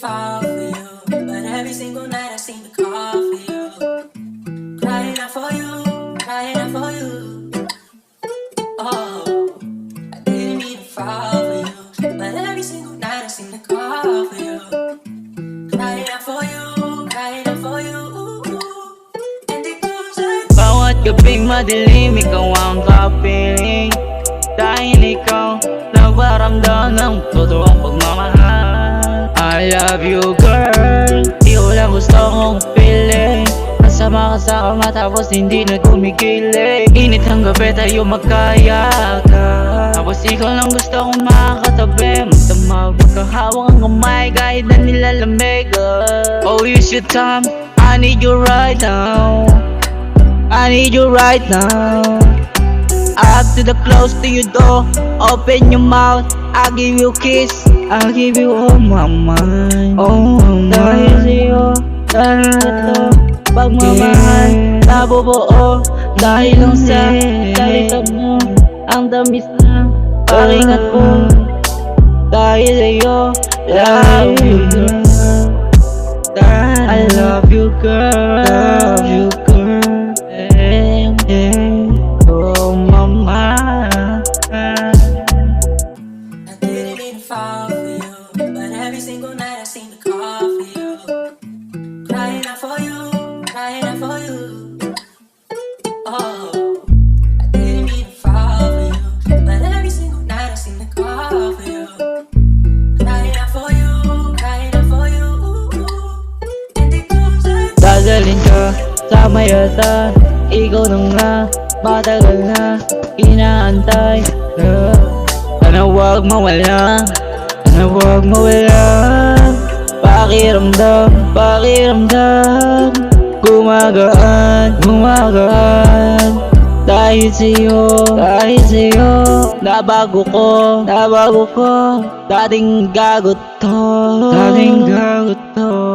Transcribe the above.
fall for you, but every single night I seem to call for you. Crying out for you, crying out for you. Oh, I didn't mean to fall for you, but every single night I seem to call for you. Crying out for you, crying out for you. And it goes like Bawat gabing madilim, ikaw ang kapiling. Dahil ikaw nagparamdam ng totoong pagmamahal. I love you girl, di ko lang gusto kong piling. Nasama ka sa kama tapos hindi na kumikilig. Init ng gabi tayo magkayaka, tapos ikaw lang gusto kong makakatabi. Magdamag, magkahawak ang kamay kahit na nilalamig. Oh, use your time, I need you right now. I need you right now. Up to the close to your door, open your mouth, I'll give you a kiss, I'll give you all my mind. Oh my mind. Dahil sa'yo, dahil ito pagmamahal nabubuo. Dahil lang sa salita mo, ang damis na paringat ko. Dahil sa'yo, love you girl. I love you girl, love you girl. Oh mama, I didn't mean to fall for you, but every single night I seem to call for you. Crying out for you, crying out for you. Oh, I didn't mean to fall for you, but every single night I seem to call for you. Crying out for you, crying out for you. And it goes like dadalhin ka sa mayata. Ikaw na nga, matagal na inaantay na. Sana huwag mawala, sana huwag mawala. Pakiramdam, pakiramdam, gumagaan, gumagaan. Dahil sa'yo, nabago ko. Dating gagot to, dating gagot to.